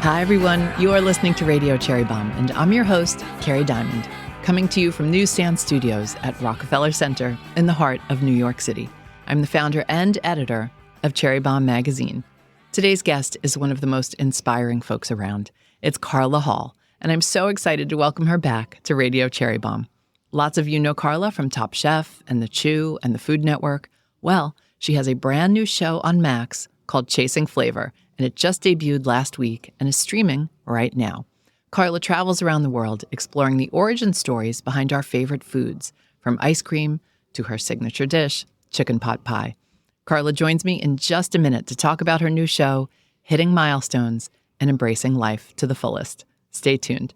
Hi, everyone. You are listening to Radio Cherry Bomb, and I'm your host, Kerry Diamond, coming to you from Newsstand Studios at Rockefeller Center in the heart of New York City. I'm the founder and editor of Cherry Bomb magazine. Today's guest is one of the most inspiring folks around. It's Carla Hall, and I'm so excited to welcome her back to Radio Cherry Bomb. Lots of you know Carla from Top Chef and The Chew and the Food Network. Well, she has a brand new show on Max called Chasing Flavor, and it just debuted last week and is streaming right now. Carla travels around the world exploring the origin stories behind our favorite foods, from ice cream to her signature dish, chicken pot pie. Carla joins me in just a minute to talk about her new show, hitting milestones and embracing life to the fullest. Stay tuned.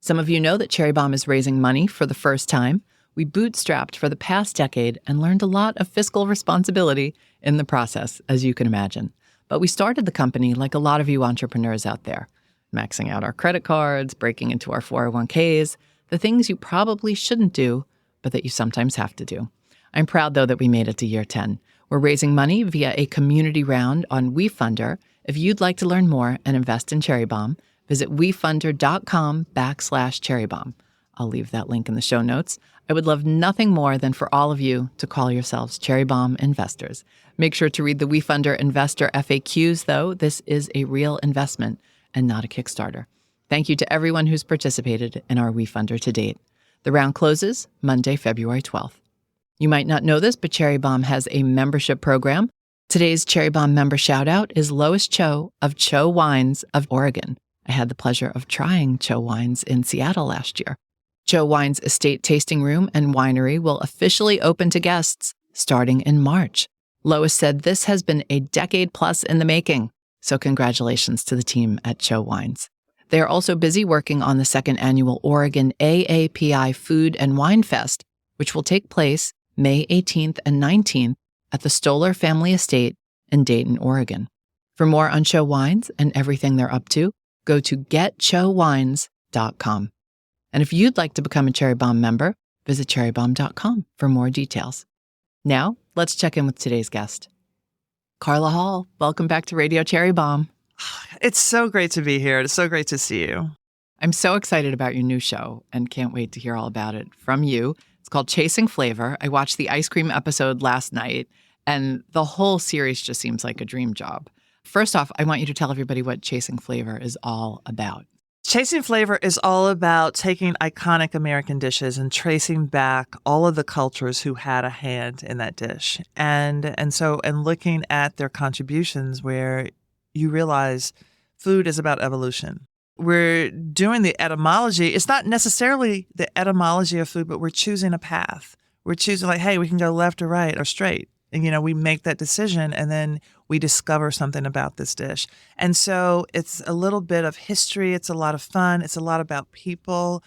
Some of you know that Cherry Bomb is raising money for the first time. We bootstrapped for the past decade and learned a lot of fiscal responsibility in the process, as you can imagine. But we started the company like a lot of you entrepreneurs out there, maxing out our credit cards, breaking into our 401ks, the things you probably shouldn't do, but that you sometimes have to do. I'm proud, though, that we made it to year 10. We're raising money via a community round on WeFunder. If you'd like to learn more and invest in Cherry Bomb, visit wefunder.com/cherrybomb. I'll leave that link in the show notes. I would love nothing more than for all of you to call yourselves Cherry Bomb investors. Make sure to read the WeFunder investor FAQs, though. This is a real investment and not a Kickstarter. Thank you to everyone who's participated in our WeFunder to date. The round closes Monday, February 12th. You might not know this, but Cherry Bomb has a membership program. Today's Cherry Bomb member shout-out is Lois Cho of Cho Wines of Oregon. I had the pleasure of trying Cho Wines in Seattle last year. Cho Wines Estate Tasting Room and Winery will officially open to guests starting in March. Lois said this has been a decade plus in the making, so congratulations to the team at Cho Wines. They are also busy working on the second annual Oregon AAPI Food and Wine Fest, which will take place May 18th and 19th at the Stoller Family Estate in Dayton, Oregon. For more on Cho Wines and everything they're up to, go to getchowines.com. And if you'd like to become a Cherry Bomb member, visit cherrybomb.com for more details. Now, let's check in with today's guest. Carla Hall, welcome back to Radio Cherry Bomb. It's so great to be here. It's so great to see you. I'm so excited about your new show and can't wait to hear all about it from you. It's called Chasing Flavor. I watched the ice cream episode last night, and the whole series just seems like a dream job. First off, I want you to tell everybody what Chasing Flavor is all about. Chasing Flavor is all about taking iconic American dishes and tracing back all of the cultures who had a hand in that dish. And looking at their contributions, where you realize food is about evolution. We're doing the etymology. It's not necessarily the etymology of food, but we're choosing a path. We're choosing like, hey, we can go left or right or straight. And, we make that decision and then we discover something about this dish. And so it's a little bit of history. It's a lot of fun. It's a lot about people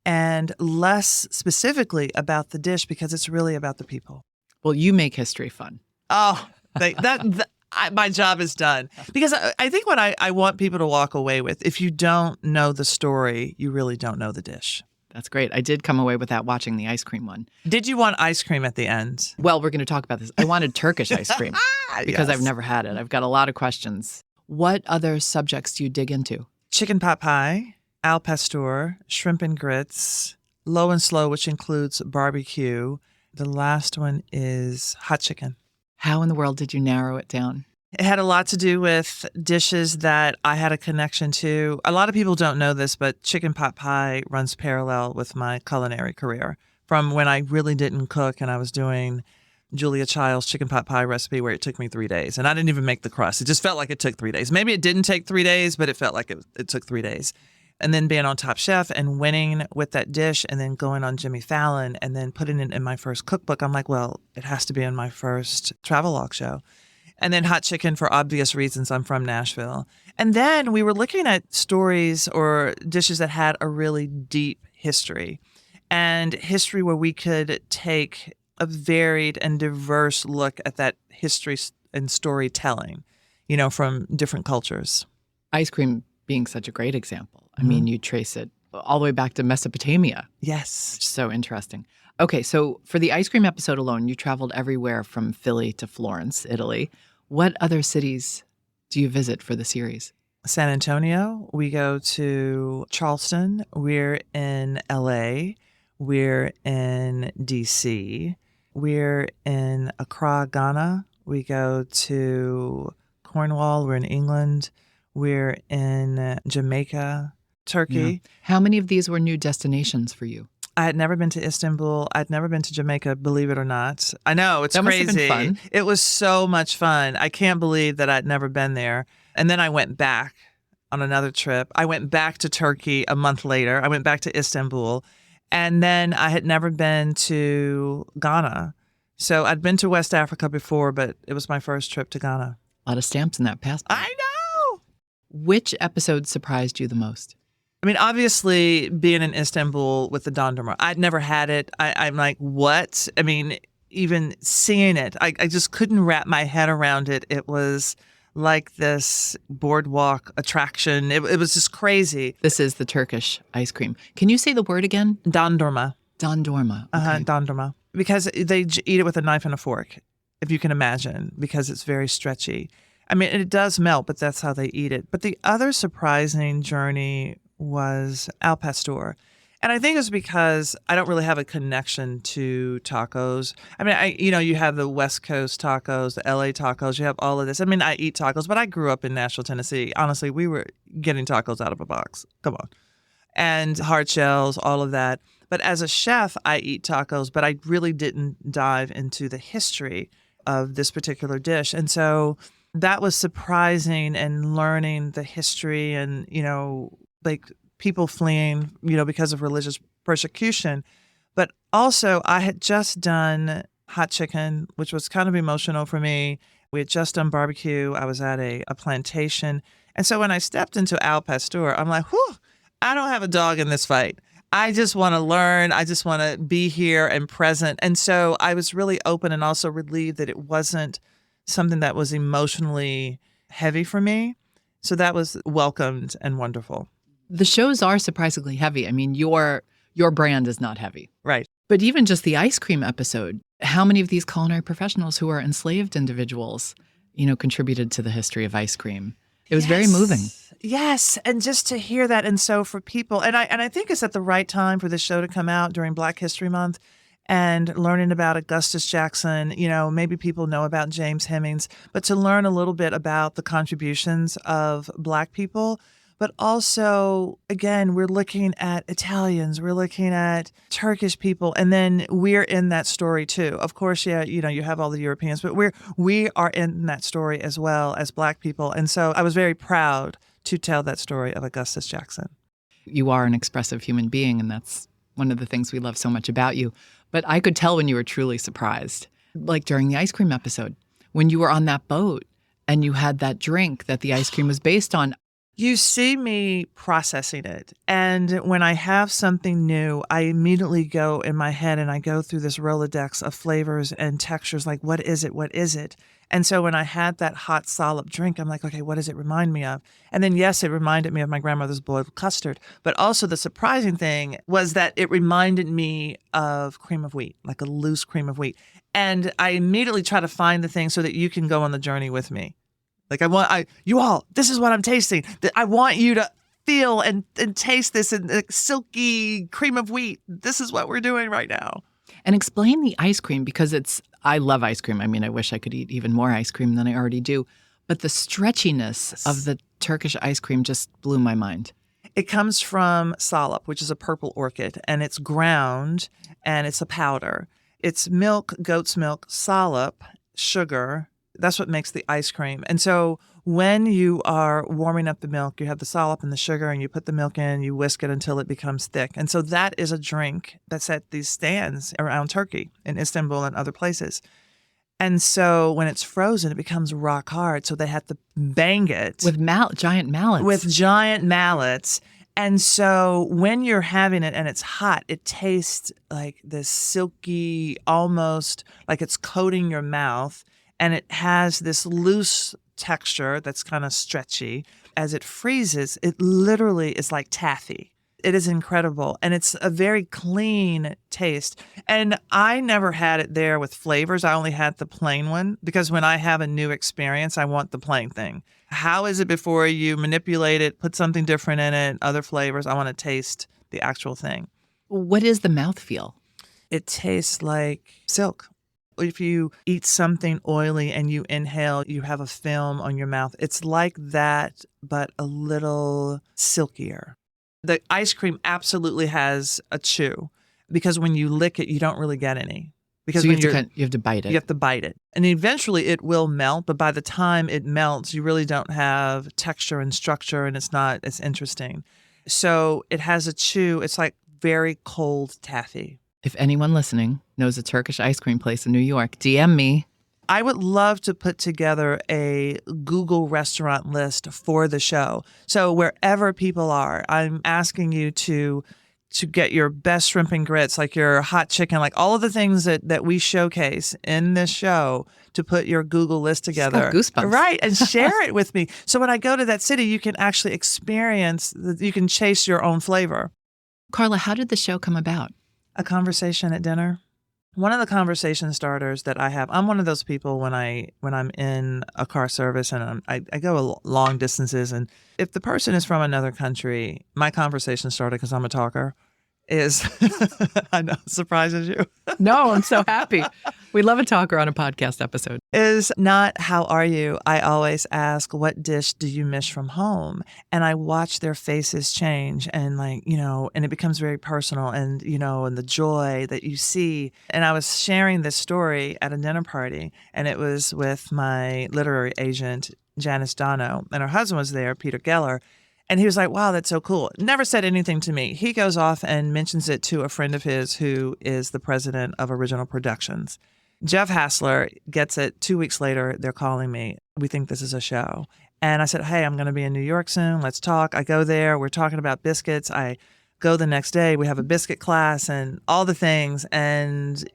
and less specifically about the dish because it's really about the people. Well, you make history fun. Oh, my job is done. Because I think what I want people to walk away with, if you don't know the story, you really don't know the dish. That's great. I did come away with that watching the ice cream one. Did you want ice cream at the end? Well, we're going to talk about this. I wanted Turkish ice cream because Yes. I've never had it. I've got a lot of questions. What other subjects do you dig into? Chicken pot pie, al pastor, shrimp and grits, low and slow, which includes barbecue. The last one is hot chicken. How in the world did you narrow it down? It had a lot to do with dishes that I had a connection to. A lot of people don't know this, but chicken pot pie runs parallel with my culinary career. From when I really didn't cook and I was doing Julia Child's chicken pot pie recipe where it took me 3 days. And I didn't even make the crust. It just felt like it took 3 days. Maybe it didn't take 3 days, but it felt like it took 3 days. And then being on Top Chef and winning with that dish and then going on Jimmy Fallon and then putting it in my first cookbook, I'm like, well, it has to be in my first travelogue show. And then hot chicken for obvious reasons. I'm from Nashville. And then we were looking at stories or dishes that had a really deep history and history where we could take a varied and diverse look at that history and storytelling, from different cultures. Ice cream being such a great example. I mean, you trace it all the way back to Mesopotamia. Yes. Which is so interesting. Okay, so for the ice cream episode alone, you traveled everywhere from Philly to Florence, Italy. What other cities do you visit for the series? San Antonio. We go to Charleston. We're in LA. We're in DC. We're in Accra, Ghana. We go to Cornwall. We're in England. We're in Jamaica, Turkey. Yeah. How many of these were new destinations for you? I had never been to Istanbul. I'd never been to Jamaica, believe it or not. I know, it's That must crazy. have been fun. It was so much fun. I can't believe that I'd never been there. And then I went back on another trip. I went back to Turkey a month later. I went back to Istanbul. And then I had never been to Ghana. So I'd been to West Africa before, but it was my first trip to Ghana. A lot of stamps in that passport. I know. Which episode surprised you the most? I mean, obviously, being in Istanbul with the dondurma, I'd never had it. I'm like, what? I mean, even seeing it, I just couldn't wrap my head around it. It was like this boardwalk attraction. It was just crazy. This is the Turkish ice cream. Can you say the word again? Dondurma. Dondurma. Okay. Dondurma. Because they eat it with a knife and a fork, if you can imagine, because it's very stretchy. I mean, it does melt, but that's how they eat it. But the other surprising journey was al pastor. And I think it's because I don't really have a connection to tacos. I mean, you have the West Coast tacos, the LA tacos, you have all of this. I mean, I eat tacos, but I grew up in Nashville, Tennessee. Honestly, we were getting tacos out of a box. Come on. And hard shells, all of that. But as a chef, I eat tacos, but I really didn't dive into the history of this particular dish. And so that was surprising, and learning the history and, like people fleeing, because of religious persecution. But also I had just done hot chicken, which was kind of emotional for me. We had just done barbecue. I was at a plantation. And so when I stepped into al pastor, I'm like, whew, I don't have a dog in this fight. I just want to learn. I just want to be here and present. And so I was really open and also relieved that it wasn't something that was emotionally heavy for me. So that was welcomed and wonderful. The shows are surprisingly heavy. I mean, your brand is not heavy. Right. But even just the ice cream episode, how many of these culinary professionals who are enslaved individuals, contributed to the history of ice cream? It was very moving. Yes. And just to hear that. And so for people, and I think it's at the right time for this show to come out during Black History Month, and learning about Augustus Jackson. Maybe people know about James Hemings, but to learn a little bit about the contributions of Black people. But also, again, we're looking at Italians, we're looking at Turkish people, and then we're in that story too. Of course, yeah, you have all the Europeans, but we are in that story as well as Black people. And so I was very proud to tell that story of Augustus Jackson. You are an expressive human being, and that's one of the things we love so much about you. But I could tell when you were truly surprised, like during the ice cream episode, when you were on that boat and you had that drink that the ice cream was based on. You see me processing it. And when I have something new, I immediately go in my head and I go through this Rolodex of flavors and textures, like, what is it? What is it? And so when I had that hot salop drink, I'm like, okay, what does it remind me of? And then, yes, it reminded me of my grandmother's boiled custard. But also the surprising thing was that it reminded me of cream of wheat, like a loose cream of wheat. And I immediately try to find the thing so that you can go on the journey with me. Like you all, this is what I'm tasting. I want you to feel and taste this and silky cream of wheat. This is what we're doing right now. And explain the ice cream, because I love ice cream. I mean, I wish I could eat even more ice cream than I already do. But the stretchiness of the Turkish ice cream just blew my mind. It comes from salop, which is a purple orchid, and it's ground and it's a powder. It's milk, goat's milk, salop, sugar. That's what makes the ice cream. And so when you are warming up the milk, you have the salop and the sugar, and you put the milk in, you whisk it until it becomes thick. And so that is a drink that's at these stands around Turkey, in Istanbul and other places. And so when it's frozen, it becomes rock hard. So they have to bang it. With giant mallets. With giant mallets. And so when you're having it and it's hot, it tastes like this silky, almost like it's coating your mouth. And it has this loose texture that's kind of stretchy. As it freezes, it literally is like taffy. It is incredible. And it's a very clean taste. And I never had it there with flavors. I only had the plain one because when I have a new experience, I want the plain thing. How is it before you manipulate it, put something different in it, other flavors? I want to taste the actual thing. What is the mouthfeel? It tastes like silk. If you eat something oily and you inhale, you have a film on your mouth. It's like that, but a little silkier. The ice cream absolutely has a chew because when you lick it, you don't really get any. Because so you have to bite it. You have to bite it. And eventually it will melt, but by the time it melts, you really don't have texture and structure, and it's not as interesting. So it has a chew. It's like very cold taffy. If anyone listening knows a Turkish ice cream place in New York, DM me. I would love to put together a Google restaurant list for the show. So wherever people are, I'm asking you to get your best shrimp and grits, like your hot chicken, like all of the things that we showcase in this show, to put your Google list together. Goosebumps. Right, and share it with me. So when I go to that city, you can actually experience, you can chase your own flavor. Carla, how did the show come about? A conversation at dinner. One of the conversation starters that I have, I'm one of those people when I'm in a car service and I go long distances, and if the person is from another country, my conversation starter, because I'm a talker, is, I know, surprises you. No, I'm so happy. We love a talker on a podcast episode. Is not, how are you? I always ask, what dish do you miss from home? And I watch their faces change and and it becomes very personal and the joy that you see. And I was sharing this story at a dinner party, and it was with my literary agent, Janice Dono, and her husband was there, Peter Geller. And he was like, wow, that's so cool. Never said anything to me. He goes off and mentions it to a friend of his who is the president of Original Productions. Jeff Hassler gets it 2 weeks later. They're calling me. We think this is a show. And I said, hey, I'm going to be in New York soon. Let's talk. I go there. We're talking about biscuits. I go the next day. We have a biscuit class and all the things. And,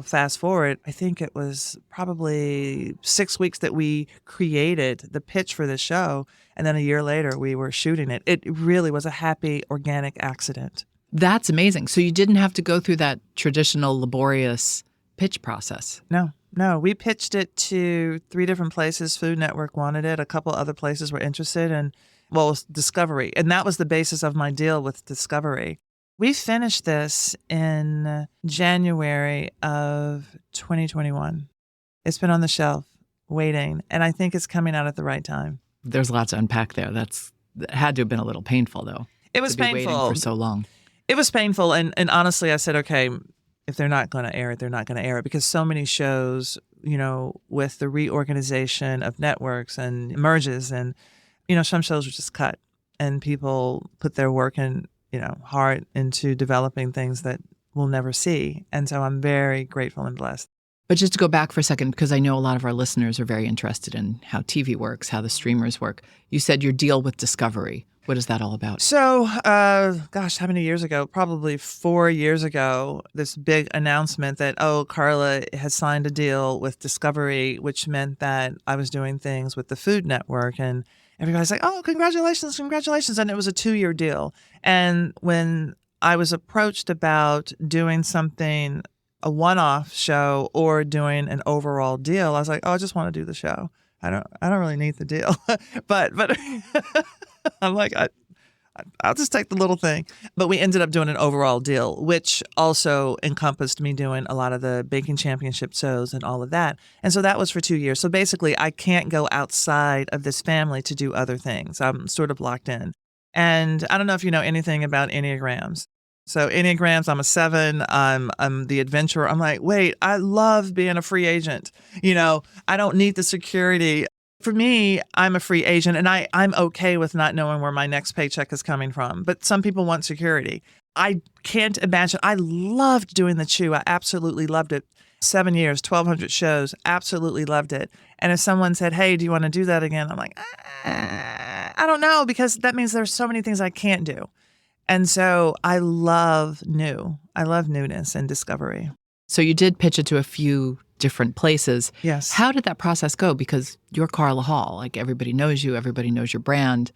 fast forward, I think it was probably 6 weeks that we created the pitch for the show. And then a year later, we were shooting it. It really was a happy, organic accident. That's amazing. So you didn't have to go through that traditional laborious pitch process. No. We pitched it to 3 different places. Food Network wanted it. A couple other places were interested. And, Discovery. And that was the basis of my deal with Discovery. We finished this in January of 2021. It's been on the shelf waiting. And I think it's coming out at the right time. There's lots to unpack there. That had to have been a little painful, though. It was painful. Waiting for so long. It was painful. And honestly, I said, okay, if they're not going to air it, they're not going to air it. Because so many shows, with the reorganization of networks and merges and, some shows were just cut. And people put their work and, heart into developing things that we'll never see. And so I'm very grateful and blessed. But just to go back for a second, because I know a lot of our listeners are very interested in how TV works, how the streamers work. You said your deal with Discovery. What is that all about? So, how many years ago? Probably 4 years ago, this big announcement that, Carla has signed a deal with Discovery, which meant that I was doing things with the Food Network. And everybody's like, oh, congratulations. And it was a 2-year deal. And when I was approached about doing something, a one-off show or doing an overall deal, I was like, I just want to do the show. I don't really need the deal. but I'm like, I'll just take the little thing. But we ended up doing an overall deal, which also encompassed me doing a lot of the baking championship shows and all of that. And so that was for 2 years. So basically, I can't go outside of this family to do other things. I'm sort of locked in. And I don't know if you know anything about Enneagrams. So Enneagrams, I'm a 7, I'm the adventurer. I'm like, wait, I love being a free agent. I don't need the security. For me, I'm a free agent and I'm okay with not knowing where my next paycheck is coming from. But some people want security. I can't imagine. I loved doing the Chew. I absolutely loved it. 7 years, 1,200 shows, absolutely loved it. And if someone said, hey, do you want to do that again? I'm like, I don't know, because that means there's so many things I can't do. And so I love new. I love newness and discovery. So you did pitch it to a few different places. Yes. How did that process go? Because you're Carla Hall. Like, everybody knows you. Everybody knows your brand.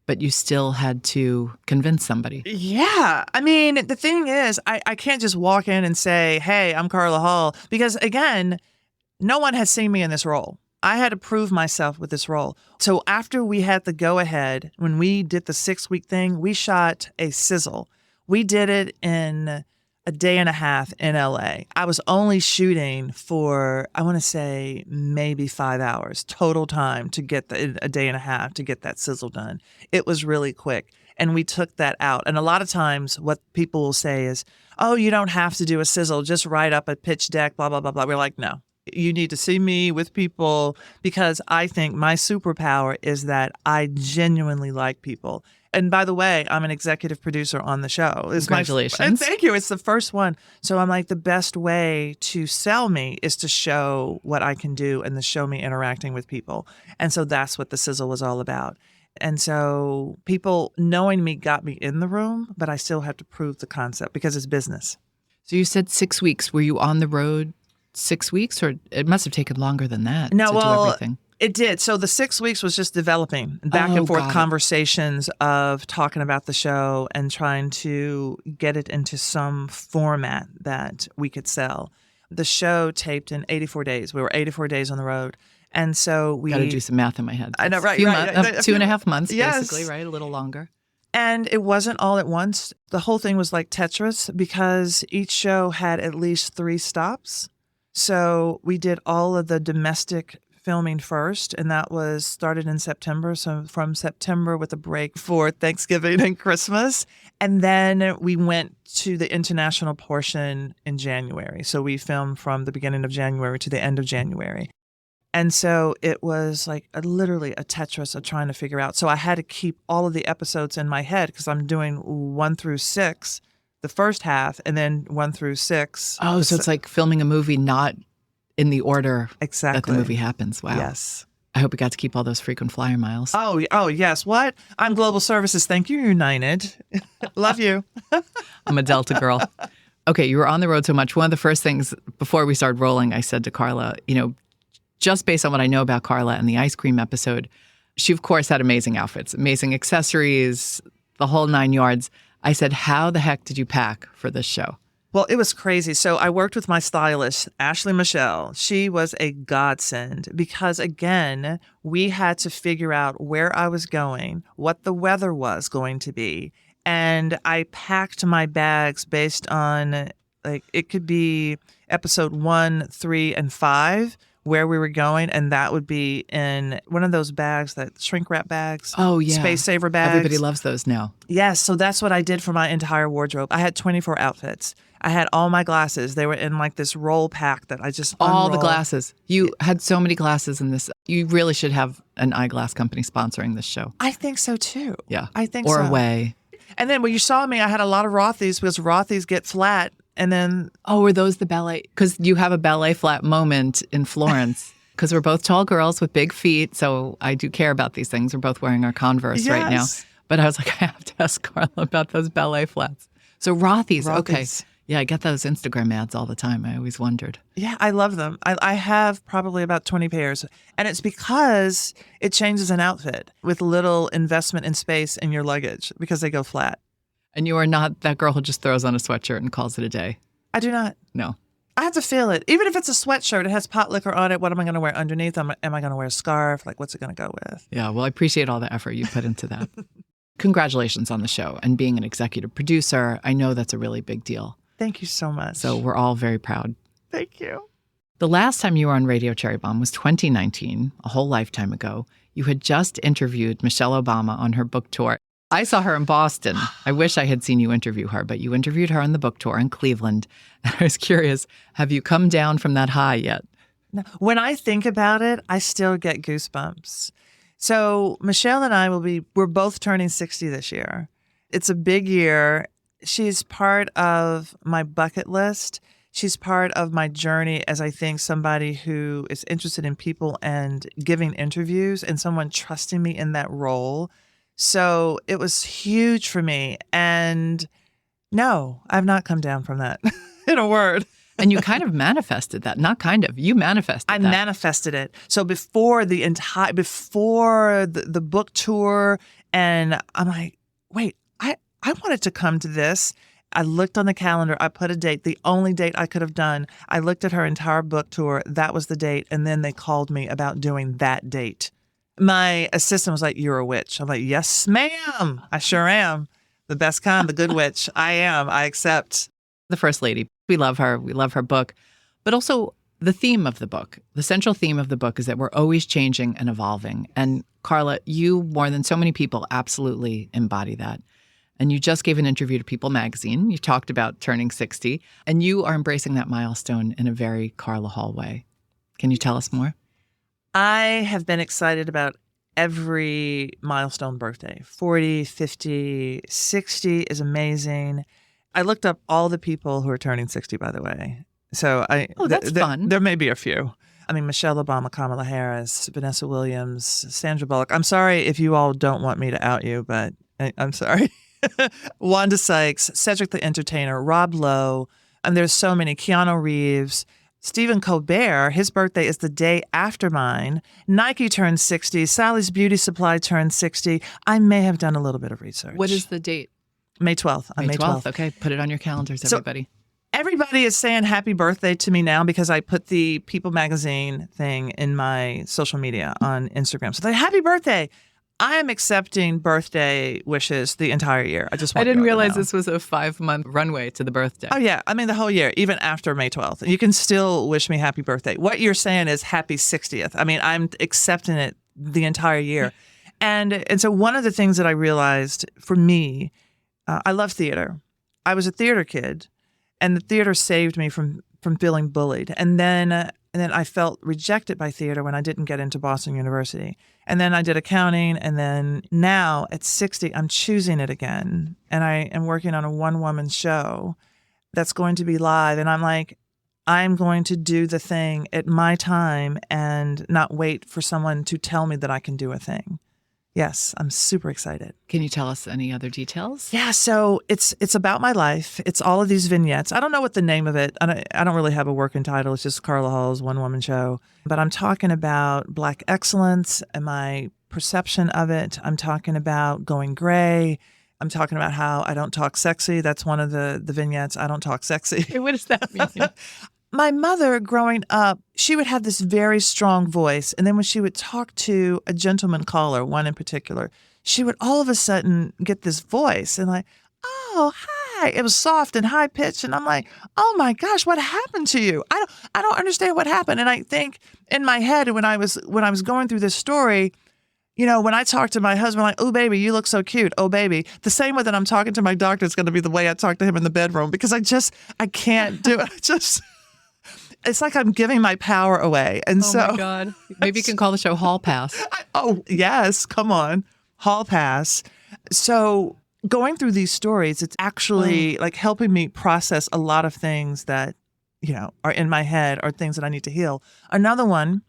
but you still had to convince somebody. Yeah. I mean, the thing is, I can't just walk in and say, hey, I'm Carla Hall, because again, no one has seen me in this role. I had to prove myself with this role. So after we had the go-ahead, when we did the 6-week thing, we shot a sizzle. We did it in a day and a half in LA. I was only shooting for, I want to say, maybe 5 hours total time to get a day and a half to get that sizzle done. It was really quick. And we took that out. And a lot of times what people will say is, oh, you don't have to do a sizzle. Just write up a pitch deck, blah, blah, blah, blah. We're like, no. You need to see me with people, because I think my superpower is that I genuinely like people. And by the way, I'm an executive producer on the show. Congratulations. Thank you. It's the first one. So I'm like, the best way to sell me is to show what I can do and to show me interacting with people. And so that's what the sizzle was all about. And so people knowing me got me in the room, but I still have to prove the concept because it's business. So you said 6 weeks. Were you on the road 6 weeks, or it must have taken longer than that to do everything? It did. So the 6 weeks was just developing back and forth conversations of talking about the show and trying to get it into some format that we could sell. The show taped in 84 days. We were 84 days on the road. And so we... Got to do some math in my head. I know, right. 2.5 months, yes. Basically, right? A little longer. And it wasn't all at once. The whole thing was like Tetris, because each show had at least 3 stops. So we did all of the domestic filming first, and that was started in September. So from September with a break for Thanksgiving and Christmas. And then we went to the international portion in January. So we filmed from the beginning of January to the end of January. And so it was like literally a Tetris of trying to figure out. So I had to keep all of the episodes in my head, because I'm doing 1 through 6. The first half, and then 1 through 6. Oh, so it's like filming a movie not in the order exactly that the movie happens. Wow. Yes. I hope you got to keep all those frequent flyer miles. Oh, yes. What? I'm Global Services. Thank you, United. Love you. I'm a Delta girl. Okay, you were on the road so much. One of the first things before we started rolling, I said to Carla, just based on what I know about Carla and the ice cream episode, she, of course, had amazing outfits, amazing accessories, the whole 9 yards. I said, how the heck did you pack for this show? Well, it was crazy. So I worked with my stylist, Ashley Michelle. She was a godsend because, again, we had to figure out where I was going, what the weather was going to be. And I packed my bags based on, like, it could be episode 1, 3, and 5, where we were going, and that would be in one of those bags, that shrink wrap bags. Oh, yeah. Space saver bags. Everybody loves those now. Yes, so that's what I did for my entire wardrobe. I had 24 outfits. I had all my glasses. They were in like this roll pack that I just all unrolled. The glasses. You had so many glasses in this. You really should have an eyeglass company sponsoring this show. I think so, too. Yeah. I think or so. Or Away. And then when you saw me, I had a lot of Rothy's, because Rothy's get flat. And then... Oh, were those the ballet? Because you have a ballet flat moment in Florence. Because we're both tall girls with big feet, so I do care about these things. We're both wearing our Converse right now. But I was like, I have to ask Carla about those ballet flats. So Rothy's. Okay. Yeah, I get those Instagram ads all the time. I always wondered. Yeah, I love them. I have probably about 20 pairs. And it's because it changes an outfit with little investment in space in your luggage, because they go flat. And you are not that girl who just throws on a sweatshirt and calls it a day. I do not. No. I have to feel it. Even if it's a sweatshirt, it has pot liquor on it. What am I going to wear underneath? Am I going to wear a scarf? Like, what's it going to go with? Yeah, well, I appreciate all the effort you put into that. Congratulations on the show and being an executive producer. I know that's a really big deal. Thank you so much. So we're all very proud. Thank you. The last time you were on Radio Cherry Bomb was 2019, a whole lifetime ago. You had just interviewed Michelle Obama on her book tour. I saw her in Boston. I wish I had seen you interview her, but you interviewed her on the book tour in Cleveland. And I was curious, have you come down from that high yet? No. When I think about it, I still get goosebumps. So Michelle and I we're both turning 60 this year. It's a big year. She's part of my bucket list. She's part of my journey as, I think, somebody who is interested in people and giving interviews, and someone trusting me in that role. So it was huge for me. And no, I've not come down from that in a word. And you kind of manifested that. Not kind of. You manifested I that. manifested it. So before the book tour, and I'm like, wait, I wanted to come to this. I looked on the calendar. I put a date, the only date I could have done. I looked at her entire book tour. That was the date. And then they called me about doing that date. My assistant was like, "You're a witch." I'm like, "Yes, ma'am. I sure am. The best kind, the good witch. I am. I accept." The First Lady. We love her. We love her book. But also the theme of the book. The central theme of the book is that we're always changing and evolving. And Carla, you, more than so many people, absolutely embody that. And you just gave an interview to People magazine. You talked about turning 60, and you are embracing that milestone in a very Carla Hall way. Can you tell us more? I have been excited about every milestone birthday. 40, 50, 60 is amazing. I looked up all the people who are turning 60, by the way. So that's fun. There may be a few. I mean, Michelle Obama, Kamala Harris, Vanessa Williams, Sandra Bullock. I'm sorry if you all don't want me to out you, but I'm sorry. Wanda Sykes, Cedric the Entertainer, Rob Lowe, and there's so many. Keanu Reeves, Stephen Colbert, his birthday is the day after mine. Nike turned 60. Sally's Beauty Supply turned 60. I may have done a little bit of research. What is the date? May 12th. May 12th. Okay, put it on your calendars, everybody. Everybody is saying happy birthday to me now because I put the People magazine thing in my social media on Instagram. So they're happy birthday. I am accepting birthday wishes the entire year. I didn't realize this was a 5-month runway to the birthday. Oh, yeah. I mean, the whole year, even after May 12th. You can still wish me happy birthday. What you're saying is happy 60th. I mean, I'm accepting it the entire year. And so one of the things that I realized for me, I love theater. I was a theater kid, and the theater saved me from feeling bullied. And then I felt rejected by theater when I didn't get into Boston University. And then I did accounting. And then now at 60, I'm choosing it again. And I am working on a one-woman show that's going to be live. And I'm like, I'm going to do the thing at my time and not wait for someone to tell me that I can do a thing. Yes, I'm super excited. Can you tell us any other details? Yeah, so it's about my life. It's all of these vignettes. I don't know what the name of it. I don't really have a working title. It's just Carla Hall's one-woman show. But I'm talking about Black excellence and my perception of it. I'm talking about going gray. I'm talking about how I don't talk sexy. That's one of the vignettes. I don't talk sexy. Hey, what does that mean? My mother, growing up, she would have this very strong voice. And then when she would talk to a gentleman caller, one in particular, she would all of a sudden get this voice and like, "Oh, hi." It was soft and high pitched. And I'm like, "Oh my gosh, what happened to you? I don't understand what happened." And I think in my head, when I was going through this story, you know, when I talk to my husband, like, "Oh, baby, you look so cute. Oh, baby." The same way that I'm talking to my doctor is going to be the way I talk to him in the bedroom because I can't do it. It's like I'm giving my power away. And oh my God. Maybe you can call the show Hall Pass. Yes. Come on. Hall Pass. So going through these stories, it's actually like helping me process a lot of things that, you know, are in my head or things that I need to heal. Another one,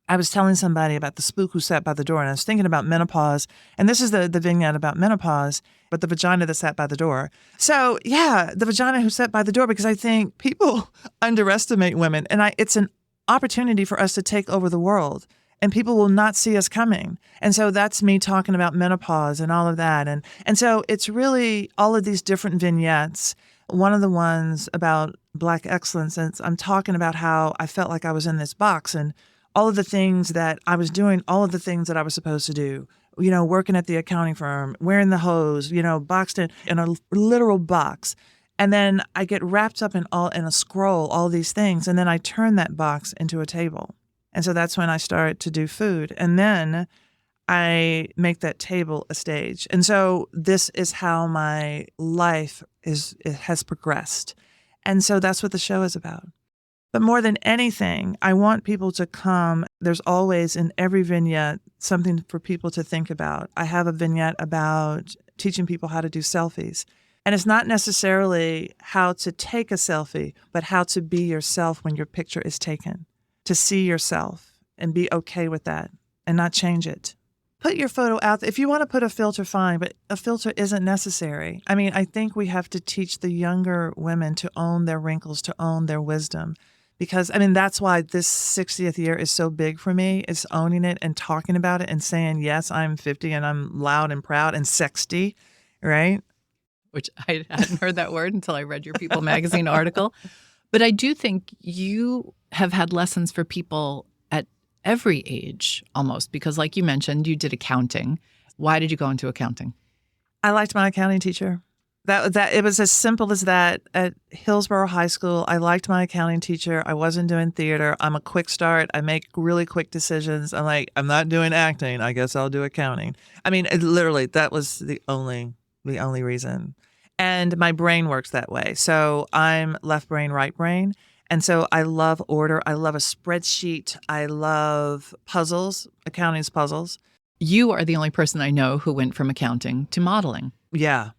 I was telling somebody about the spook who sat by the door, and I was thinking about menopause. And this is the vignette about menopause, but the vagina that sat by the door. So yeah, the vagina who sat by the door, because I think people underestimate women, and it's an opportunity for us to take over the world, and people will not see us coming. And so that's me talking about menopause and all of that. And so it's really all of these different vignettes. One of the ones about Black excellence, and I'm talking about how I felt like I was in this box and all of the things that I was doing, all of the things that I was supposed to do, you know, working at the accounting firm, wearing the hose, you know, boxed in a literal box. And then I get wrapped up in a scroll, all these things. And then I turn that box into a table. And so that's when I start to do food. And then I make that table a stage. And so this is how my life has progressed. And so that's what the show is about. But more than anything, I want people to come. There's always in every vignette something for people to think about. I have a vignette about teaching people how to do selfies. And it's not necessarily how to take a selfie, but how to be yourself when your picture is taken, to see yourself and be okay with that and not change it. put your photo out. If you want to put a filter, fine, but a filter isn't necessary. I mean, I think we have to teach the younger women to own their wrinkles, to own their wisdom. Because, I mean, that's why this 60th year is so big for me, is owning it and talking about it and saying, yes, I'm 50 and I'm loud and proud and sexy, right? Which I hadn't heard that word until I read your People magazine article. But I do think you have had lessons for people at every age almost, because like you mentioned, you did accounting. Why did you go into accounting? I liked my accounting teacher. That it was as simple as that. At Hillsborough High School, I liked my accounting teacher. I wasn't doing theater. I'm a quick start. I make really quick decisions. I'm like, I'm not doing acting. I guess I'll do accounting. I mean, literally, that was the only reason. And my brain works that way. So I'm left brain, right brain. And so I love order. I love a spreadsheet. I love puzzles. Accounting's puzzles. You are the only person I know who went from accounting to modeling. Yeah.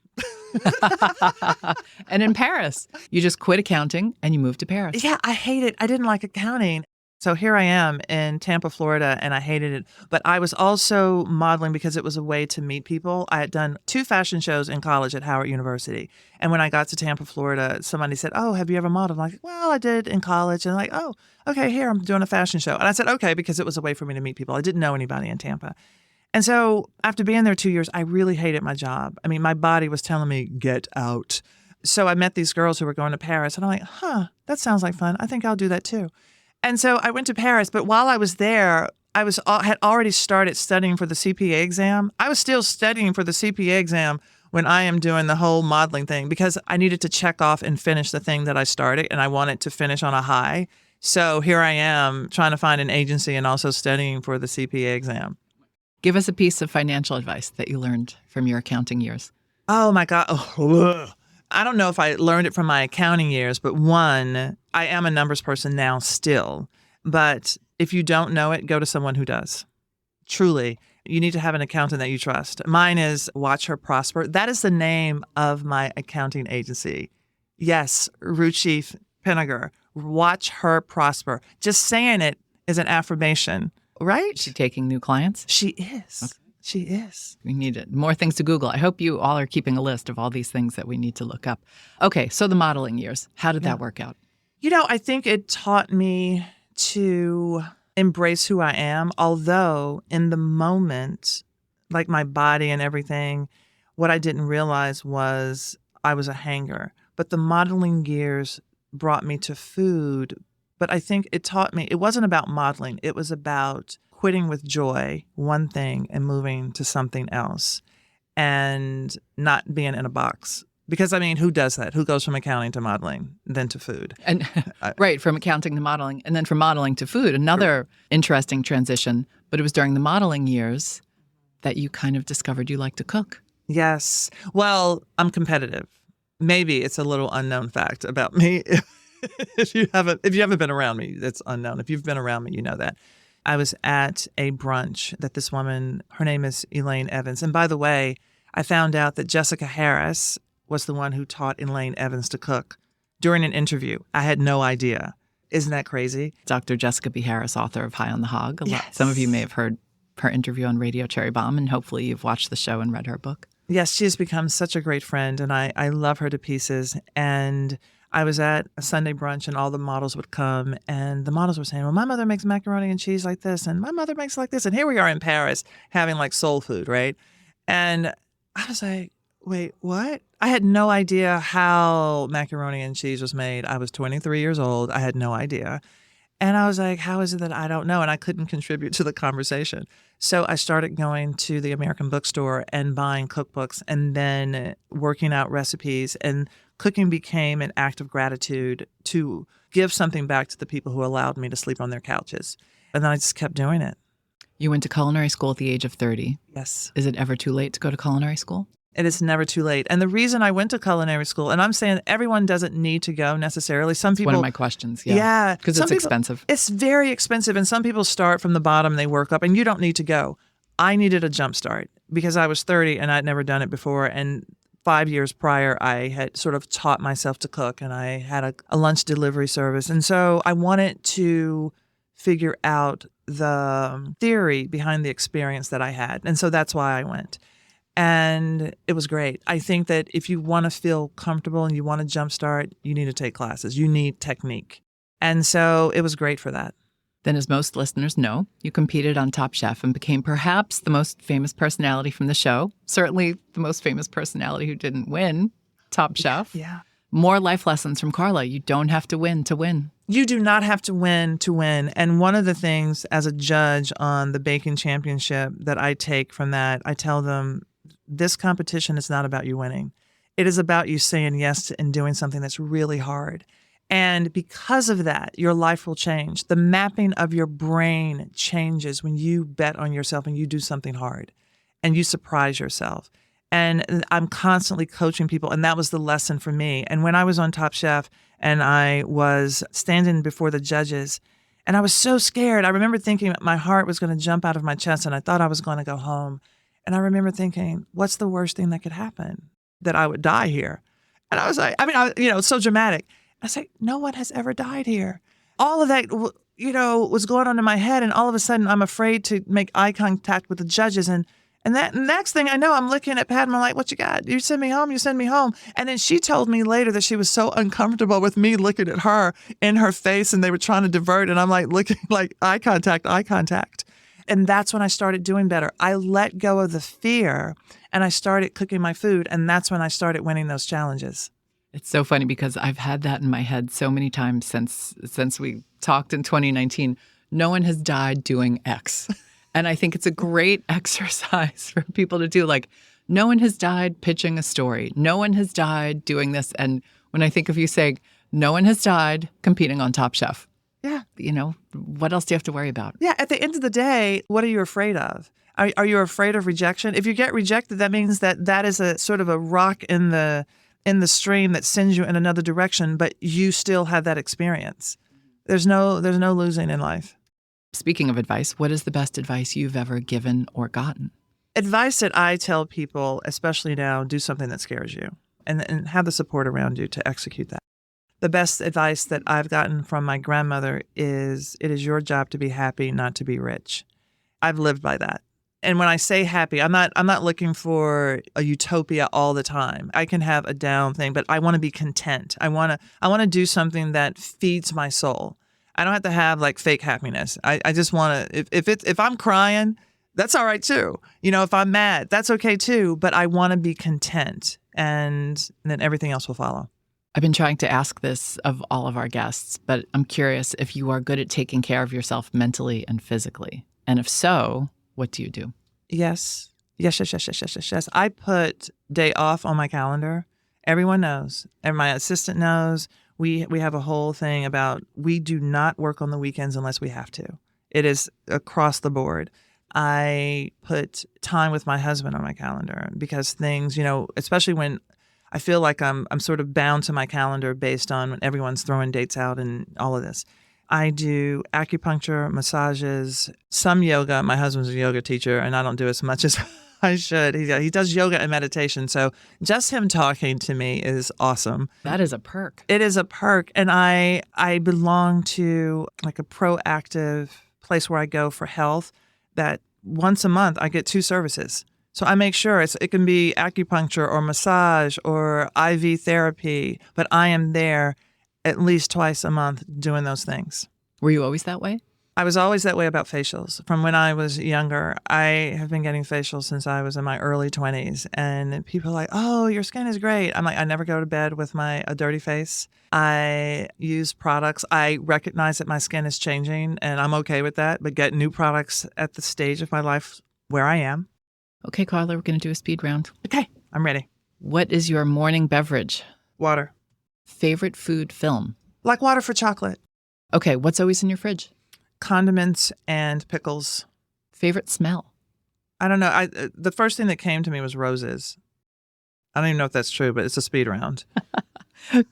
And in Paris, you just quit accounting and you moved to Paris. Yeah, I hate it. I didn't like accounting. So here I am in Tampa, Florida, and I hated it. But I was also modeling because it was a way to meet people. I had done 2 fashion shows in college at Howard University. And when I got to Tampa, Florida, somebody said, oh, have you ever modeled? I'm like, well, I did in college. And like, oh, okay, here, I'm doing a fashion show. And I said, okay, because it was a way for me to meet people. I didn't know anybody in Tampa. And so after being there 2 years, I really hated my job. I mean, my body was telling me, get out. So I met these girls who were going to Paris. And I'm like, that sounds like fun. I think I'll do that too. And so I went to Paris. But while I was there, I had already started studying for the CPA exam. I was still studying for the CPA exam when I am doing the whole modeling thing because I needed to check off and finish the thing that I started. And I wanted to finish on a high. So here I am trying to find an agency and also studying for the CPA exam. Give us a piece of financial advice that you learned from your accounting years. Oh, my God. I don't know if I learned it from my accounting years, but one, I am a numbers person now still. But if you don't know it, go to someone who does. Truly, you need to have an accountant that you trust. Mine is Watch Her Prosper. That is the name of my accounting agency. Yes, Ruchi Pinniger. Watch Her Prosper. Just saying it is an affirmation. Right? Is she taking new clients? She is. Okay. She is. We need more things to Google. I hope you all are keeping a list of all these things that we need to look up. Okay, so the modeling years, how did that work out? You know, I think it taught me to embrace who I am, although in the moment, like my body and everything, what I didn't realize was I was a hanger. But the modeling years brought me to food. But I think it taught me, it wasn't about modeling. It was about quitting with joy, one thing, and moving to something else and not being in a box. Because, I mean, who does that? Who goes from accounting to modeling, then to food? And right, from accounting to modeling, and then from modeling to food. Another interesting transition, but it was during the modeling years that you kind of discovered you like to cook. Yes. Well, I'm competitive. Maybe it's a little unknown fact about me. If you haven't been around me, that's unknown. If you've been around me, you know that. I was at a brunch that this woman, her name is Elaine Evans. And by the way, I found out that Jessica Harris was the one who taught Elaine Evans to cook during an interview. I had no idea. Isn't that crazy? Dr. Jessica B. Harris, author of High on the Hog. Yes. Some of you may have heard her interview on Radio Cherry Bomb, and hopefully you've watched the show and read her book. Yes, she has become such a great friend, and I love her to pieces. And I was at a Sunday brunch and all the models would come and the models were saying, well, my mother makes macaroni and cheese like this and my mother makes like this. And here we are in Paris having like soul food, right? And I was like, wait, what? I had no idea how macaroni and cheese was made. I was 23 years old. I had no idea. And I was like, how is it that I don't know? And I couldn't contribute to the conversation. So I started going to the American bookstore and buying cookbooks and then working out recipes. And cooking became an act of gratitude to give something back to the people who allowed me to sleep on their couches. And then I just kept doing it. You went to culinary school at the age of 30. Yes. Is it ever too late to go to culinary school? It is never too late. And the reason I went to culinary school, and I'm saying everyone doesn't need to go necessarily. Some people. One of my questions. Yeah. Yeah. Because it's expensive. It's very expensive. And some people start from the bottom, they work up, and you don't need to go. I needed a jump start because I was 30 and I'd never done it before. And 5 years prior, I had sort of taught myself to cook and I had a lunch delivery service. And so I wanted to figure out the theory behind the experience that I had. And so that's why I went. And it was great. I think that if you want to feel comfortable and you want to jumpstart, you need to take classes. You need technique. And so it was great for that. Then, as most listeners know, you competed on Top Chef and became perhaps the most famous personality from the show. Certainly the most famous personality who didn't win Top Chef. Yeah. More life lessons from Carla. You don't have to win to win. You do not have to win to win. And one of the things as a judge on the baking championship that I take from that, I tell them, this competition is not about you winning. It is about you saying yes to and doing something that's really hard. And because of that, your life will change. The mapping of your brain changes when you bet on yourself and you do something hard and you surprise yourself. And I'm constantly coaching people, and that was the lesson for me. And when I was on Top Chef and I was standing before the judges, and I was so scared, I remember thinking my heart was going to jump out of my chest, and I thought I was going to go home. And I remember thinking, what's the worst thing that could happen? That I would die here. And I was like, it's so dramatic. I was like, no one has ever died here. All of that, was going on in my head. And all of a sudden, I'm afraid to make eye contact with the judges. And that next thing I know, I'm looking at Pat and I'm like, what you got? You send me home. You send me home. And then she told me later that she was so uncomfortable with me looking at her in her face and they were trying to divert. And I'm like looking like eye contact. And that's when I started doing better. I let go of the fear and I started cooking my food. And that's when I started winning those challenges. It's so funny because I've had that in my head so many times since we talked in 2019. No one has died doing X. And I think it's a great exercise for people to do. Like, no one has died pitching a story. No one has died doing this. And when I think of you saying, no one has died competing on Top Chef. Yeah. What else do you have to worry about? Yeah. At the end of the day, what are you afraid of? Are you afraid of rejection? If you get rejected, that means that is a sort of a rock in the stream that sends you in another direction, but you still have that experience. There's no losing in life. Speaking of advice, what is the best advice you've ever given or gotten? Advice that I tell people, especially now, do something that scares you and have the support around you to execute that. The best advice that I've gotten from my grandmother is, it is your job to be happy, not to be rich. I've lived by that. And when I say happy, I'm not looking for a utopia all the time. I can have a down thing, but I want to be content. I want to do something that feeds my soul. I don't have to have like fake happiness. I just want to, if I'm crying, that's all right too. If I'm mad, that's okay too. But I want to be content, and then everything else will follow. I've been trying to ask this of all of our guests, but I'm curious if you are good at taking care of yourself mentally and physically. And if so, what do you do? Yes. I put day off on my calendar. Everyone knows, and my assistant knows. We have a whole thing about we do not work on the weekends unless we have to. It is across the board. I put time with my husband on my calendar because things, especially when I feel like I'm sort of bound to my calendar based on when everyone's throwing dates out and all of this. I do acupuncture, massages, some yoga. My husband's a yoga teacher, and I don't do as much as I should. He does yoga and meditation. So just him talking to me is awesome. That is a perk. It is a perk. And I belong to like a proactive place where I go for health that once a month I get 2 services. So I make sure it can be acupuncture or massage or IV therapy, but I am there at least twice a month doing those things. Were you always that way? I was always that way about facials. From when I was younger, I have been getting facials since I was in my early 20s. And people are like, oh, your skin is great. I'm like, I never go to bed with a dirty face. I use products. I recognize that my skin is changing, and I'm okay with that. But get new products at the stage of my life where I am. Okay, Carla, we're going to do a speed round. Okay, I'm ready. What is your morning beverage? Water. Favorite food film? Like water for chocolate. Okay, what's always in your fridge? Condiments and pickles. Favorite smell? I don't know. The first thing that came to me was roses. I don't even know if that's true, but it's a speed round.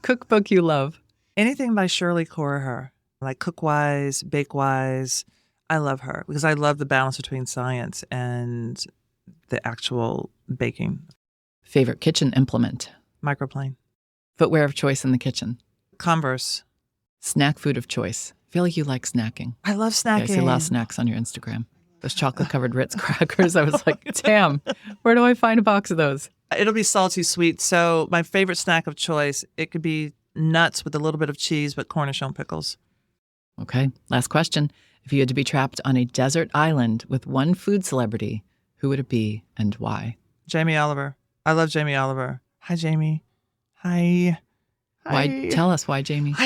Cookbook you love? Anything by Shirley Corriher, like Cookwise, Bakewise. I love her because I love the balance between science and the actual baking. Favorite kitchen implement? Microplane. Footwear of choice in the kitchen? Converse. Snack food of choice? feel like you like snacking. I love Yeah, snacking. I see a lot of snacks on your Instagram. Those chocolate-covered Ritz crackers. I was like, damn, where do I find a box of those? It'll be salty sweet. So my favorite snack of choice, it could be nuts with a little bit of cheese, but cornichon pickles. Okay, last question. If you had to be trapped on a desert island with one food celebrity, who would it be and why? Jamie Oliver. I love Jamie Oliver. Hi, Jamie. Hi. Why? Tell us why, Jamie.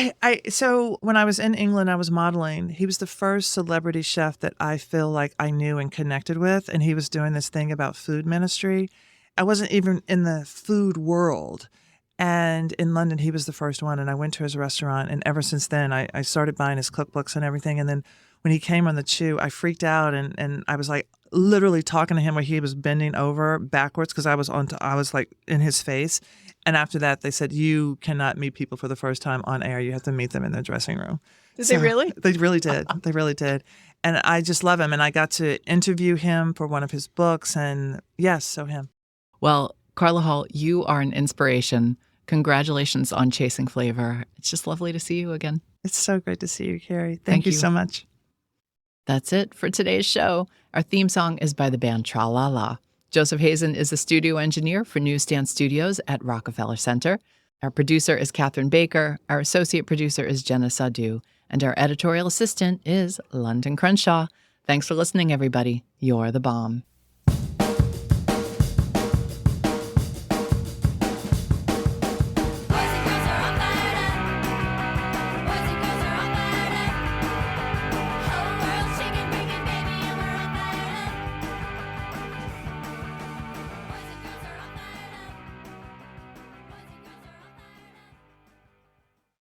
So when I was in England, I was modeling. He was the first celebrity chef that I feel like I knew and connected with, and he was doing this thing about food ministry. I wasn't even in the food world. And in London, he was the first one, and I went to his restaurant, and ever since then, I started buying his cookbooks and everything. And then when he came on the Chew, I freaked out, and I was like literally talking to him where he was bending over backwards because I was like in his face. And after that, they said, you cannot meet people for the first time on air. You have to meet them in their dressing room. Did they really? They really did. They really did. And I just love him. And I got to interview him for one of his books. And yes, so him. Well, Carla Hall, you are an inspiration. Congratulations on Chasing Flavor. It's just lovely to see you again. It's so great to see you, Kerry. Thank you so much. That's it for today's show. Our theme song is by the band Tra La La. Joseph Hazen is the studio engineer for Newsstand Studios at Rockefeller Center. Our producer is Catherine Baker. Our associate producer is Jenna Sadhu. And our editorial assistant is Londyn Crenshaw. Thanks for listening, everybody. You're the bomb.